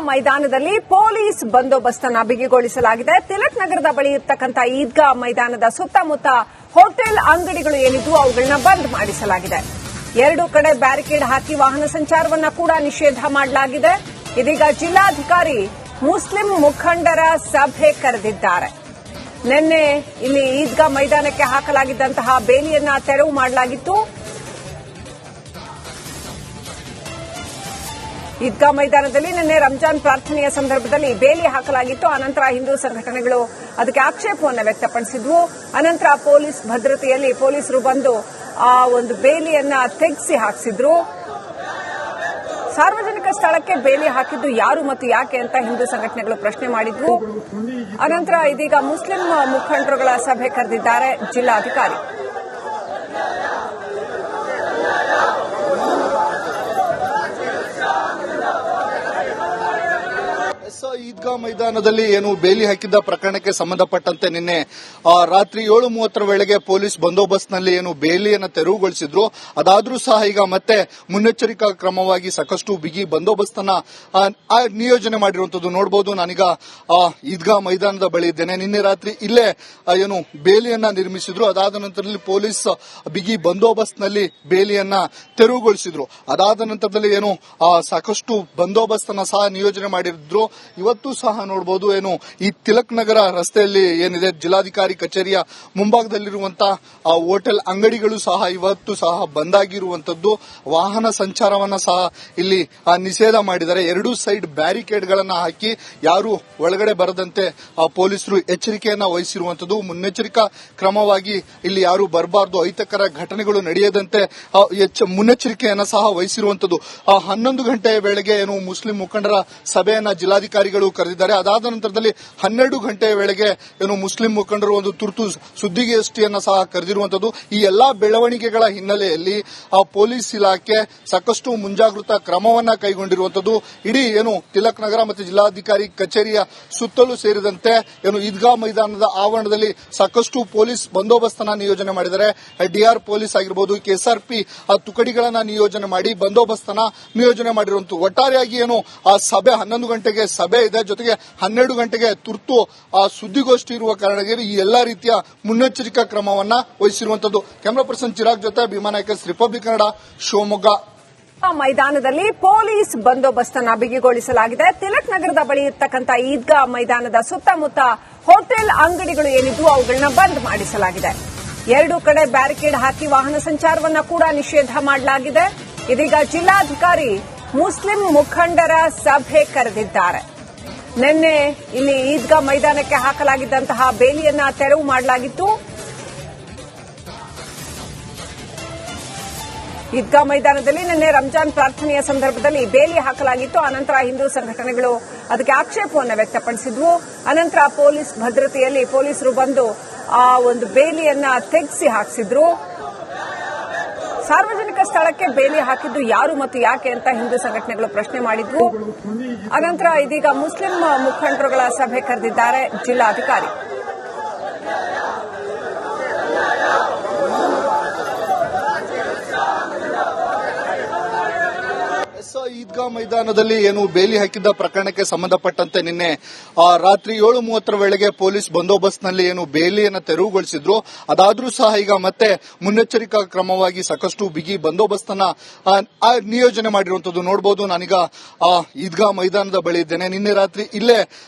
ಮೈದಾನದಲ್ಲಿ ಪೊಲೀಸ್ ಬಂದೋಬಸ್ತ್ ಅನ್ನು ಬಿಗಿಗೊಳಿಸಲಾಗಿದೆ. ತಿಲಕ್ ನಗರದ ಬಳಿ ಇರತಕ್ಕಂಥ ಈದ್ಗಾ ಮೈದಾನದ ಸುತ್ತಮುತ್ತ ಹೋಟೆಲ್ ಅಂಗಡಿಗಳು ಏನಿದ್ದು ಅವುಗಳನ್ನ ಬಂದ್ ಮಾಡಿಸಲಾಗಿದೆ. ಎರಡು ಕಡೆ ಬ್ಯಾರಿಕೇಡ್ ಹಾಕಿ ವಾಹನ ಸಂಚಾರವನ್ನ ಕೂಡ ನಿಷೇಧ ಮಾಡಲಾಗಿದೆ. ಇದೀಗ ಜಿಲ್ಲಾಧಿಕಾರಿ ಮುಸ್ಲಿಂ ಮುಖಂಡರ ಸಭೆ ಕರೆದಿದ್ದಾರೆ. ನಿನ್ನೆ ಇಲ್ಲಿ ಈದ್ಗಾ ಮೈದಾನಕ್ಕೆ ಹಾಕಲಾಗಿದ್ದಂತಹ ಬೇಲಿಯನ್ನ ತೆರವು ಮಾಡಲಾಗಿತ್ತು. ಈದ್ಗಾ ಮೈದಾನದಲ್ಲಿ ನಿನ್ನೆ ರಂಜಾನ್ ಪ್ರಾರ್ಥನೆಯ ಸಂದರ್ಭದಲ್ಲಿ ಬೇಲಿ ಹಾಕಲಾಗಿತ್ತು. ಅನಂತರ ಹಿಂದೂ ಸಂಘಟನೆಗಳು ಅದಕ್ಕೆ ಆಕ್ಷೇಪವನ್ನು ವ್ಯಕ್ತಪಡಿಸಿದ್ವು. ಅನಂತರ ಪೊಲೀಸ್ ಭದ್ರತೆಯಲ್ಲಿ ಪೊಲೀಸರು ಬಂದು ಆ ಒಂದು ಬೇಲಿಯನ್ನ ತೆಗೆಸಿ ಹಾಕಿಸಿದ್ರು. ಸಾರ್ವಜನಿಕ ಸ್ಥಳಕ್ಕೆ ಬೇಲಿ ಹಾಕಿದ್ದು ಯಾರು ಮತ್ತು ಯಾಕೆ ಅಂತ ಹಿಂದೂ ಸಂಘಟನೆಗಳು ಪ್ರಶ್ನೆ ಮಾಡಿದ್ವು. ಅನಂತರ ಇದೀಗ ಮುಸ್ಲಿಂ ಮುಖಂಡರುಗಳ ಸಭೆ ಕರೆದಿದ್ದಾರೆ ಜಿಲ್ಲಾಧಿಕಾರಿ. ಈದ್ಗಾ ಮೈದಾನದಲ್ಲಿ ಏನು ಬೇಲಿ ಹಾಕಿದ್ದ ಪ್ರಕರಣಕ್ಕೆ ಸಂಬಂಧಪಟ್ಟಂತೆ ನಿನ್ನೆ ರಾತ್ರಿ 7:30 ವೇಳೆಗೆ ಪೊಲೀಸ್ ಬಂದೋಬಸ್ತ್ನಲ್ಲಿ ಏನು ಬೇಲಿಯನ್ನು ತೆರವುಗೊಳಿಸಿದ್ರು. ಅದಾದ್ರೂ ಸಹ ಈಗ ಮತ್ತೆ ಮುನ್ನೆಚ್ಚರಿಕಾ ಕ್ರಮವಾಗಿ ಸಾಕಷ್ಟು ಬಿಗಿ ಬಂದೋಬಸ್ತನ್ನ ನಿಯೋಜನೆ ಮಾಡಿರುವಂತದ್ದು ನೋಡಬಹುದು. ನಾನೀಗ ಈದ್ಗಾ ಮೈದಾನದ ಬಳಿ ಇದ್ದೇನೆ. ನಿನ್ನೆ ರಾತ್ರಿ ಇಲ್ಲೇ ಏನು ಬೇಲಿಯನ್ನ ನಿರ್ಮಿಸಿದ್ರು. ಅದಾದ ನಂತರದಲ್ಲಿ ಪೊಲೀಸ್ ಬಿಗಿ ಬಂದೋಬಸ್ತ್ನಲ್ಲಿ ಬೇಲಿಯನ್ನ ತೆರವುಗೊಳಿಸಿದ್ರು. ಅದಾದ ನಂತರದಲ್ಲಿ ಏನು ಸಾಕಷ್ಟು ಬಂದೋಬಸ್ತನ್ನ ಸಹ ನಿಯೋಜನೆ ಮಾಡಿದ್ರು. ಇವತ್ತು ಸಹ ನೋಡಬಹುದು ಏನು ಈ ತಿಲಕ್ ನಗರ ರಸ್ತೆಯಲ್ಲಿ ಏನಿದೆ ಜಿಲ್ಲಾಧಿಕಾರಿ ಕಚೇರಿಯ ಮುಂಭಾಗದಲ್ಲಿರುವಂತಹ ಹೋಟೆಲ್ ಅಂಗಡಿಗಳು ಸಹ ಇವತ್ತು ಸಹ ಬಂದಾಗಿರುವಂತದ್ದು. ವಾಹನ ಸಂಚಾರವನ್ನ ಸಹ ಇಲ್ಲಿ ನಿಷೇಧ ಮಾಡಿದ್ದಾರೆ. ಎರಡೂ ಸೈಡ್ ಬ್ಯಾರಿಕೇಡ್ ಗಳನ್ನ ಹಾಕಿ ಯಾರು ಒಳಗಡೆ ಬರದಂತೆ ಪೊಲೀಸರು ಎಚ್ಚರಿಕೆಯನ್ನ ವಹಿಸಿರುವಂತದ್ದು. ಮುನ್ನೆಚ್ಚರಿಕಾ ಕ್ರಮವಾಗಿ ಇಲ್ಲಿ ಯಾರು ಬರಬಾರದು, ಅಹಿತಕರ ಘಟನೆಗಳು ನಡೆಯದಂತೆ ಮುನ್ನೆಚ್ಚರಿಕೆಯನ್ನ ಸಹ ವಹಿಸಿರುವಂತದ್ದು. 11 ಗಂಟೆಯ ವೇಳೆಗೆ ಏನು ಮುಸ್ಲಿಂ ಮುಖಂಡರ ಸಭೆಯನ್ನ ಜಿಲ್ಲಾಧಿಕಾರಿಗಳು ಕರೆದಿದ್ದಾರೆ. ಅದಾದ ನಂತರದಲ್ಲಿ 12 ಗಂಟೆಯ ವೇಳೆಗೆ ಏನು ಮುಸ್ಲಿಂ ಮುಖಂಡರು ಒಂದು ತುರ್ತು ಸುದ್ದಿಗೋಷ್ಠಿಯನ್ನ ಸಹ ಕರೆದಿರುವಂತದ್ದು. ಈ ಎಲ್ಲಾ ಬೆಳವಣಿಗೆಗಳ ಹಿನ್ನೆಲೆಯಲ್ಲಿ ಪೊಲೀಸ್ ಇಲಾಖೆ ಸಾಕಷ್ಟು ಮುಂಜಾಗೃತಾ ಕ್ರಮವನ್ನ ಕೈಗೊಂಡಿರುವಂತದ್ದು. ಇಡೀ ಏನು ತಿಲಕ್ ನಗರ ಮತ್ತು ಜಿಲ್ಲಾಧಿಕಾರಿ ಕಚೇರಿಯ ಸುತ್ತಲೂ ಸೇರಿದಂತೆ ಏನು ಈದ್ಗಾ ಮೈದಾನದ ಆವರಣದಲ್ಲಿ ಸಾಕಷ್ಟು ಪೊಲೀಸ್ ಬಂದೋಬಸ್ತನ್ನ ನಿಯೋಜನೆ ಮಾಡಿದ್ದಾರೆ. ಡಿಆರ್ ಪೊಲೀಸ್ ಆಗಿರಬಹುದು, ಕೆಎಸ್ಆರ್ಪಿ ತುಕಡಿಗಳನ್ನ ನಿಯೋಜನೆ ಮಾಡಿ ಬಂದೋಬಸ್ತನ್ನ ನಿಯೋಜನೆ ಮಾಡಿರುವಂತದ್ದು. ಒಟ್ಟಾರೆಯಾಗಿ ಏನು ಆ ಸಭೆ 11 ಗಂಟೆಗೆ ಸಭೆ ಇದೆ, ಜೊತೆಗೆ 12 ಗಂಟೆಗೆ ತುರ್ತು ಸುದ್ದಿಗೋಷ್ಠಿ ಇರುವ ಕಾರಣಕ್ಕೆ ಈ ಎಲ್ಲಾ ರೀತಿಯ ಮುನ್ನೆಚ್ಚರಿಕಾ ಕ್ರಮವನ್ನ ವಹಿಸಿರುವಂತದ್ದು. ಕ್ಯಾಮರಾ ಪರ್ಸನ್ ಚಿರಾಗ್ ಜೊತೆ ಭೀಮಾ ನಾಯಕಸ್, ರಿಪಬ್ಲಿಕ್ ಕನ್ನಡ, ಶಿವಮೊಗ್ಗ. ಮೈದಾನದಲ್ಲಿ ಪೊಲೀಸ್ ಬಂದೋಬಸ್ತ್ ಅನ್ನು ಬಿಗಿಗೊಳಿಸಲಾಗಿದೆ. ತಿಲಕ್ ನಗರದ ಬಳಿ ಇರತಕ್ಕಂಥ ಈದ್ಗಾ ಮೈದಾನದ ಸುತ್ತಮುತ್ತ ಹೋಟೆಲ್ ಅಂಗಡಿಗಳು ಏನಿದ್ದು ಅವುಗಳನ್ನ ಬಂದ್ ಮಾಡಿಸಲಾಗಿದೆ. ಎರಡು ಕಡೆ ಬ್ಯಾರಿಕೇಡ್ ಹಾಕಿ ವಾಹನ ಸಂಚಾರವನ್ನ ಕೂಡ ನಿಷೇಧ ಮಾಡಲಾಗಿದೆ. ಇದೀಗ ಜಿಲ್ಲಾಧಿಕಾರಿ ಮುಸ್ಲಿಂ ಮುಖಂಡರ ಸಭೆ ಕರೆದಿದ್ದಾರೆ. ನಿನ್ನೆ ಇಲ್ಲಿ ಈದ್ಗಾ ಮೈದಾನಕ್ಕೆ ಹಾಕಲಾಗಿದ್ದಂತಹ ಬೇಲಿಯನ್ನ ತೆರವು ಮಾಡಲಾಗಿತ್ತು. ಈದ್ಗಾ ಮೈದಾನದಲ್ಲಿ ನಿನ್ನೆ ರಂಜಾನ್ ಪ್ರಾರ್ಥನೆಯ ಸಂದರ್ಭದಲ್ಲಿ ಬೇಲಿ ಹಾಕಲಾಗಿತ್ತು. ಅನಂತರ ಹಿಂದೂ ಸಂಘಟನೆಗಳು ಅದಕ್ಕೆ ಆಕ್ಷೇಪವನ್ನು ವ್ಯಕ್ತಪಡಿಸಿದ್ವು. ಅನಂತರ ಪೊಲೀಸ್ ಭದ್ರತೆಯಲ್ಲಿ ಪೊಲೀಸರು ಬಂದು ಆ ಒಂದು ಬೇಲಿಯನ್ನ ತೆಗೆಸಿ ಹಾಕಿಸಿದ್ರು. ಸಾರ್ವಜನಿಕ ಸ್ಥಳಕ್ಕೆ ಬೇಲಿ ಹಾಕಿದ್ದು ಯಾರು ಮತ್ತು ಯಾಕೆ ಅಂತ ಹಿಂದೂ ಸಂಘಟನೆಗಳು ಪ್ರಶ್ನೆ ಮಾಡಿದ್ವು. ಅನಂತರ ಇದೀಗ ಮುಸ್ಲಿಂ ಮುಖಂಡರುಗಳ ಸಭೆ ಕರೆದಿದ್ದಾರೆ ಜಿಲ್ಲಾಧಿಕಾರಿ. ಈದ್ಗಾ ಮೈದಾನದಲ್ಲಿ ಏನು ಬೇಲಿ ಹಾಕಿದ್ದ ಪ್ರಕರಣಕ್ಕೆ ಸಂಬಂಧಪಟ್ಟಂತೆ ನಿನ್ನೆ ರಾತ್ರಿ 7:30 ವೇಳೆಗೆ ಪೊಲೀಸ್ ಬಂದೋಬಸ್ತ್ನಲ್ಲಿ ಏನು ಬೇಲಿಯನ್ನು ತೆರವುಗೊಳಿಸಿದ್ರು. ಅದಾದ್ರೂ ಸಹ ಈಗ ಮತ್ತೆ ಮುನ್ನೆಚ್ಚರಿಕಾ ಕ್ರಮವಾಗಿ ಸಾಕಷ್ಟು ಬಿಗಿ ಬಂದೋಬಸ್ತನ್ನ ನಿಯೋಜನೆ ಮಾಡಿರುವಂತದ್ದು ನೋಡಬಹುದು. ನಾನೀಗ ಈದ್ಗಾ ಮೈದಾನದ ಬಳಿ ಇದ್ದೇನೆ. ನಿನ್ನೆ ರಾತ್ರಿ ಇಲ್ಲೇ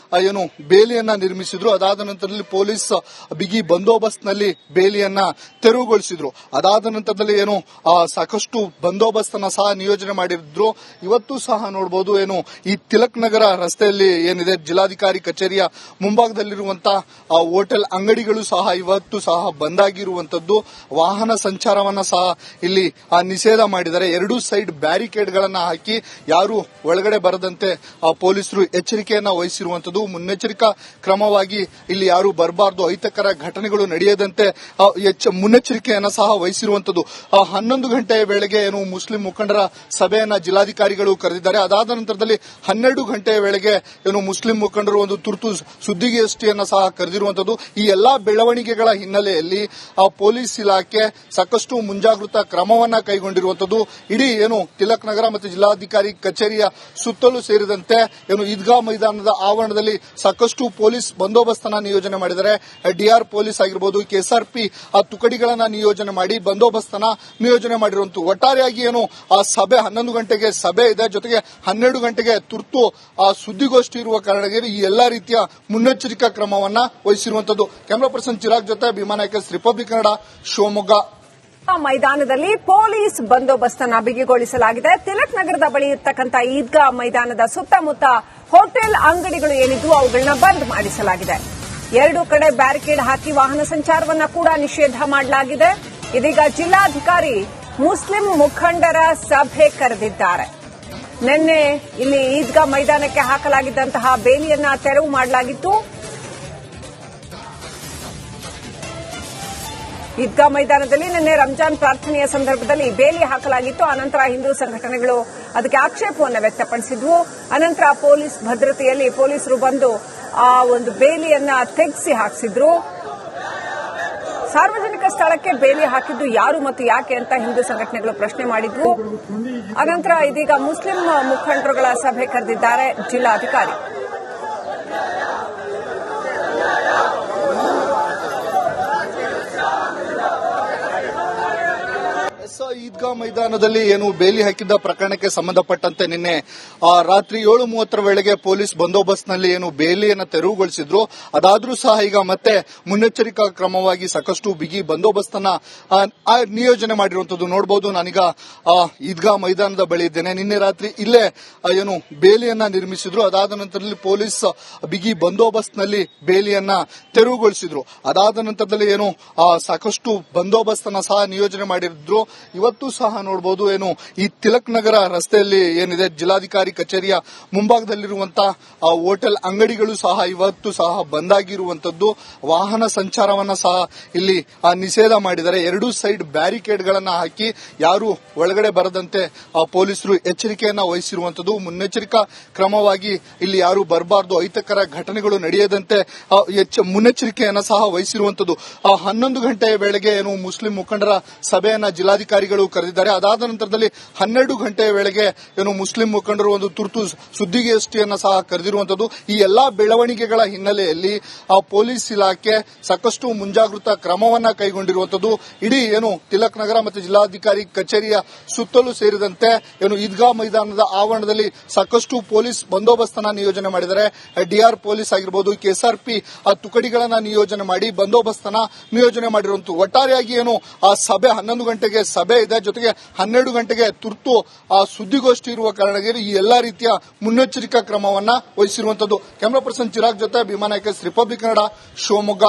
ಏನು ಬೇಲಿಯನ್ನ ನಿರ್ಮಿಸಿದ್ರು. ಅದಾದ ನಂತರದಲ್ಲಿ ಪೊಲೀಸ್ ಬಿಗಿ ಬಂದೋಬಸ್ತ್ನಲ್ಲಿ ಬೇಲಿಯನ್ನ ತೆರವುಗೊಳಿಸಿದ್ರು. ಅದಾದ ನಂತರದಲ್ಲಿ ಏನು ಸಾಕಷ್ಟು ಬಂದೋಬಸ್ತನ್ನ ಸಹ ನಿಯೋಜನೆ ಮಾಡಿದ್ರು. ಇವತ್ತು ಸಹ ನೋಡಬಹುದು ಏನು ಈ ತಿಲಕ್ ನಗರ ರಸ್ತೆಯಲ್ಲಿ ಏನಿದೆ ಜಿಲ್ಲಾಧಿಕಾರಿ ಕಚೇರಿಯ ಮುಂಭಾಗದಲ್ಲಿರುವಂತಹ ಹೋಟೆಲ್ ಅಂಗಡಿಗಳು ಸಹ ಇವತ್ತು ಸಹ ಬಂದಾಗಿರುವಂತದ್ದು. ವಾಹನ ಸಂಚಾರವನ್ನ ಸಹ ಇಲ್ಲಿ ನಿಷೇಧ ಮಾಡಿದ್ದಾರೆ. ಎರಡೂ ಸೈಡ್ ಬ್ಯಾರಿಕೇಡ್ ಗಳನ್ನ ಹಾಕಿ ಯಾರು ಒಳಗಡೆ ಬರದಂತೆ ಪೊಲೀಸರು ಎಚ್ಚರಿಕೆಯನ್ನ ವಹಿಸಿರುವಂತದ್ದು. ಮುನ್ನೆಚ್ಚರಿಕಾ ಕ್ರಮವಾಗಿ ಇಲ್ಲಿ ಯಾರು ಬರಬಾರದು, ಅಹಿತಕರ ಘಟನೆಗಳು ನಡೆಯದಂತೆ ಮುನ್ನೆಚ್ಚರಿಕೆಯನ್ನ ಸಹ ವಹಿಸಿರುವಂತದ್ದು. 11 ಗಂಟೆಯ ವೇಳೆಗೆ ಏನು ಮುಸ್ಲಿಂ ಮುಖಂಡರ ಸಭೆಯನ್ನ ಜಿಲ್ಲಾಧಿಕಾರಿಗಳು ಕರೆದಿದ್ದಾರೆ. ಅದಾದ ನಂತರದಲ್ಲಿ 12 ಗಂಟೆಯ ವೇಳೆಗೆ ಏನು ಮುಸ್ಲಿಂ ಮುಖಂಡರು ಒಂದು ತುರ್ತು ಸುದ್ದಿಗೋಷ್ಠಿಯನ್ನು ಸಹ ಕರೆದಿರುವಂತದ್ದು. ಈ ಎಲ್ಲಾ ಬೆಳವಣಿಗೆಗಳ ಹಿನ್ನೆಲೆಯಲ್ಲಿ ಪೊಲೀಸ್ ಇಲಾಖೆ ಸಾಕಷ್ಟು ಮುಂಜಾಗ್ರತಾ ಕ್ರಮವನ್ನ ಕೈಗೊಂಡಿರುವಂತದ್ದು. ಇಡೀ ಏನು ತಿಲಕ್ ನಗರ ಮತ್ತು ಜಿಲ್ಲಾಧಿಕಾರಿ ಕಚೇರಿಯ ಸುತ್ತಲೂ ಸೇರಿದಂತೆ ಏನು ಈದ್ಗಾ ಮೈದಾನದ ಆವರಣದಲ್ಲಿ ಸಾಕಷ್ಟು ಪೊಲೀಸ್ ಬಂದೋಬಸ್ತನ್ನ ನಿಯೋಜನೆ ಮಾಡಿದ್ದಾರೆ. ಡಿಆರ್ ಪೊಲೀಸ್ ಆಗಿರಬಹುದು, ಕೆಎಸ್ಆರ್ಪಿ ತುಕಡಿಗಳನ್ನ ನಿಯೋಜನೆ ಮಾಡಿ ಬಂದೋಬಸ್ತನ್ನ ನಿಯೋಜನೆ ಮಾಡಿರುವಂತದ್ದು. ಒಟ್ಟಾರೆಯಾಗಿ ಏನು ಆ ಸಭೆ 11 ಗಂಟೆಗೆ ಸಭೆ ಇದೆ, ಜೊತೆಗೆ 12 ಗಂಟೆಗೆ ತುರ್ತು ಸುದ್ದಿಗೋಷ್ಠಿ ಇರುವ ಕಾರಣಕ್ಕೆ ಈ ಎಲ್ಲಾ ರೀತಿಯ ಮುನ್ನೆಚ್ಚರಿಕಾ ಕ್ರಮವನ್ನ ವಹಿಸಿರುವಂತದ್ದು. ಕ್ಯಾಮರಾ ಪರ್ಸನ್ ಚಿರಾಗ್ ಜೊತೆ ಭೀಮಾನಾಯ್ಕ, ರಿಪಬ್ಲಿಕ್ ಕನ್ನಡ, ಶಿವಮೊಗ್ಗ. ಮೈದಾನದಲ್ಲಿ ಪೊಲೀಸ್ ಬಂದೋಬಸ್ತನ್ನ ಬಿಗಿಗೊಳಿಸಲಾಗಿದೆ. ತಿಲಕ್ ನಗರದ ಬಳಿ ಇರತಕ್ಕಂತ ಈದ್ಗಾ ಮೈದಾನದ ಸುತ್ತಮುತ್ತ ಹೋಟೆಲ್ ಅಂಗಡಿಗಳು ಏನಿದ್ವು ಅವುಗಳನ್ನ ಬಂದ್ ಮಾಡಿಸಲಾಗಿದೆ. 2 ಕಡೆ ಬ್ಯಾರಿಕೇಡ್ ಹಾಕಿ ವಾಹನ ಸಂಚಾರವನ್ನ ಕೂಡ ನಿಷೇಧ ಮಾಡಲಾಗಿದೆ. ಇದೀಗ ಜಿಲ್ಲಾಧಿಕಾರಿ ಮುಸ್ಲಿಂ ಮುಖಂಡರ ಸಭೆ ಕರೆದಿದ್ದಾರೆ. ನಿನ್ನೆ ಇಲ್ಲಿ ಈದ್ಗಾ ಮೈದಾನಕ್ಕೆ ಹಾಕಲಾಗಿದ್ದಂತಹ ಬೇಲಿಯನ್ನ ತೆರವು ಮಾಡಲಾಗಿತ್ತು. ಈದ್ಗಾ ಮೈದಾನದಲ್ಲಿ ನಿನ್ನೆ ರಂಜಾನ್ ಪ್ರಾರ್ಥನೆಯ ಸಂದರ್ಭದಲ್ಲಿ ಬೇಲಿ ಹಾಕಲಾಗಿತ್ತು. ಅನಂತರ ಹಿಂದೂ ಸಂಘಟನೆಗಳು ಅದಕ್ಕೆ ಆಕ್ಷೇಪವನ್ನು ವ್ಯಕ್ತಪಡಿಸಿದ್ವು. ಅನಂತರ ಪೊಲೀಸ್ ಭದ್ರತೆಯಲ್ಲಿ ಪೊಲೀಸರು ಬಂದು ಆ ಒಂದು ಬೇಲಿಯನ್ನ ತೆಗೆಸಿ ಹಾಕಿಸಿದ್ರು. ಸಾರ್ವಜನಿಕ ಸ್ಥಳಕ್ಕೆ ಬೇಲಿ ಹಾಕಿದ್ದು ಯಾರು ಮತ್ತು ಯಾಕೆ ಅಂತ ಹಿಂದೂ ಸಂಘಟನೆಗಳು ಪ್ರಶ್ನೆ ಮಾಡಿದ್ವು. ಅನಂತರ ಇದೀಗ ಮುಸ್ಲಿಂ ಮುಖಂಡರುಗಳ ಸಭೆ ಕರೆದಿದ್ದಾರೆ ಜಿಲ್ಲಾಧಿಕಾರಿ. ಈದ್ಗಾ ಮೈದಾನದಲ್ಲಿ ಏನು ಬೇಲಿ ಹಾಕಿದ್ದ ಪ್ರಕರಣಕ್ಕೆ ಸಂಬಂಧಪಟ್ಟಂತೆ ನಿನ್ನೆ ರಾತ್ರಿ 7:30 ವೇಳೆಗೆ ಪೊಲೀಸ್ ಬಂದೋಬಸ್ತ್ನಲ್ಲಿ ಏನು ಬೇಲಿಯನ್ನು ತೆರವುಗೊಳಿಸಿದ್ರು. ಅದಾದ್ರೂ ಸಹ ಈಗ ಮತ್ತೆ ಮುನ್ನೆಚ್ಚರಿಕಾ ಕ್ರಮವಾಗಿ ಸಾಕಷ್ಟು ಬಿಗಿ ಬಂದೋಬಸ್ತನ್ನ ನಿಯೋಜನೆ ಮಾಡಿರುವಂತದ್ದು ನೋಡಬಹುದು. ನಾನೀಗ ಈದ್ಗಾ ಮೈದಾನದ ಬಳಿ ಇದ್ದೇನೆ. ನಿನ್ನೆ ರಾತ್ರಿ ಇಲ್ಲೇ ಏನು ಬೇಲಿಯನ್ನ ನಿರ್ಮಿಸಿದ್ರು. ಅದಾದ ನಂತರದಲ್ಲಿ ಪೊಲೀಸ್ ಬಿಗಿ ಬಂದೋಬಸ್ತ್ನಲ್ಲಿ ಬೇಲಿಯನ್ನ ತೆರವುಗೊಳಿಸಿದ್ರು. ಅದಾದ ನಂತರದಲ್ಲಿ ಏನು ಸಾಕಷ್ಟು ಬಂದೋಬಸ್ತನ್ನ ಸಹ ನಿಯೋಜನೆ ಮಾಡಿದ್ರು. ಇವತ್ತು ಸಹ ನೋಡಬಹುದು ಏನು ಈ ತಿಲಕ್ ನಗರ ರಸ್ತೆಯಲ್ಲಿ ಏನಿದೆ ಜಿಲ್ಲಾಧಿಕಾರಿ ಕಚೇರಿಯ ಮುಂಭಾಗದಲ್ಲಿರುವಂತಹ ಹೋಟೆಲ್ ಅಂಗಡಿಗಳು ಸಹ ಇವತ್ತು ಸಹ ಬಂದಾಗಿರುವಂತದ್ದು. ವಾಹನ ಸಂಚಾರವನ್ನ ಸಹ ಇಲ್ಲಿ ನಿಷೇಧ ಮಾಡಿದ್ದಾರೆ. 2 ಸೈಡ್ ಬ್ಯಾರಿಕೇಡ್ ಗಳನ್ನ ಹಾಕಿ ಯಾರು ಒಳಗಡೆ ಬರದಂತೆ ಪೊಲೀಸರು ಎಚ್ಚರಿಕೆಯನ್ನ ವಹಿಸಿರುವಂತದ್ದು. ಮುನ್ನೆಚ್ಚರಿಕಾ ಕ್ರಮವಾಗಿ ಇಲ್ಲಿ ಯಾರು ಬರಬಾರದು, ಅಹಿತಕರ ಘಟನೆಗಳು ನಡೆಯದಂತೆ ಮುನ್ನೆಚ್ಚರಿಕೆಯನ್ನ ಸಹ ವಹಿಸಿರುವಂತದ್ದು. 11 ಗಂಟೆಯ ವೇಳೆಗೆ ಏನು ಮುಸ್ಲಿಂ ಮುಖಂಡರ ಸಭೆಯನ್ನ ಜಿಲ್ಲಾಧಿಕಾರಿಗಳು ಕರೆದಿದ್ದಾರೆ. ಅದಾದ ನಂತರದಲ್ಲಿ 12 ಗಂಟೆಯ ವೇಳೆಗೆ ಏನು ಮುಸ್ಲಿಂ ಮುಖಂಡರು ಒಂದು ತುರ್ತು ಸುದ್ದಿಗೋಷ್ಠಿಯನ್ನ ಸಹ ಕರೆದಿರುವಂತದ್ದು. ಈ ಎಲ್ಲಾ ಬೆಳವಣಿಗೆಗಳ ಹಿನ್ನೆಲೆಯಲ್ಲಿ ಪೊಲೀಸ್ ಇಲಾಖೆ ಸಾಕಷ್ಟು ಮುಂಜಾಗ್ರತಾ ಕ್ರಮವನ್ನ ಕೈಗೊಂಡಿರುವಂತದ್ದು. ಇಡೀ ಏನು ತಿಲಕ್ ನಗರ ಮತ್ತು ಜಿಲ್ಲಾಧಿಕಾರಿ ಕಚೇರಿಯ ಸುತ್ತಲೂ ಸೇರಿದಂತೆ ಏನು ಈದ್ಗಾ ಮೈದಾನದ ಆವರಣದಲ್ಲಿ ಸಾಕಷ್ಟು ಪೊಲೀಸ್ ಬಂದೋಬಸ್ತನ್ನ ನಿಯೋಜನೆ ಮಾಡಿದ್ದಾರೆ. ಡಿಆರ್ ಪೊಲೀಸ್ ಆಗಿರಬಹುದು, ಕೆಎಸ್ಆರ್ಪಿ ತುಕಡಿಗಳನ್ನ ನಿಯೋಜನೆ ಮಾಡಿ ಬಂದೋಬಸ್ತನ್ನ ನಿಯೋಜನೆ ಮಾಡಿರುವಂತದ್ದು. ಒಟ್ಟಾರೆಯಾಗಿ ಏನು ಆ ಸಭೆ 11 ಗಂಟೆಗೆ ಸಭೆ ಇದೆ, ಜೊತೆಗೆ 12 ಗಂಟೆಗೆ ತುರ್ತು ಸುದ್ದಿಗೋಷ್ಠಿ ಇರುವ ಕಾರಣಕ್ಕೆ ಈ ಎಲ್ಲಾ ರೀತಿಯ ಮುನ್ನೆಚ್ಚರಿಕಾ ಕ್ರಮವನ್ನ ವಹಿಸಿರುವಂತದ್ದು. ಕ್ಯಾಮರಾ ಪರ್ಸನ್ ಚಿರಾಗ್ ಜೊತೆ ಭೀಮಾನಾಯ್ಕ, ರಿಪಬ್ಲಿಕ್ ಕನ್ನಡ, ಶಿವಮೊಗ್ಗ.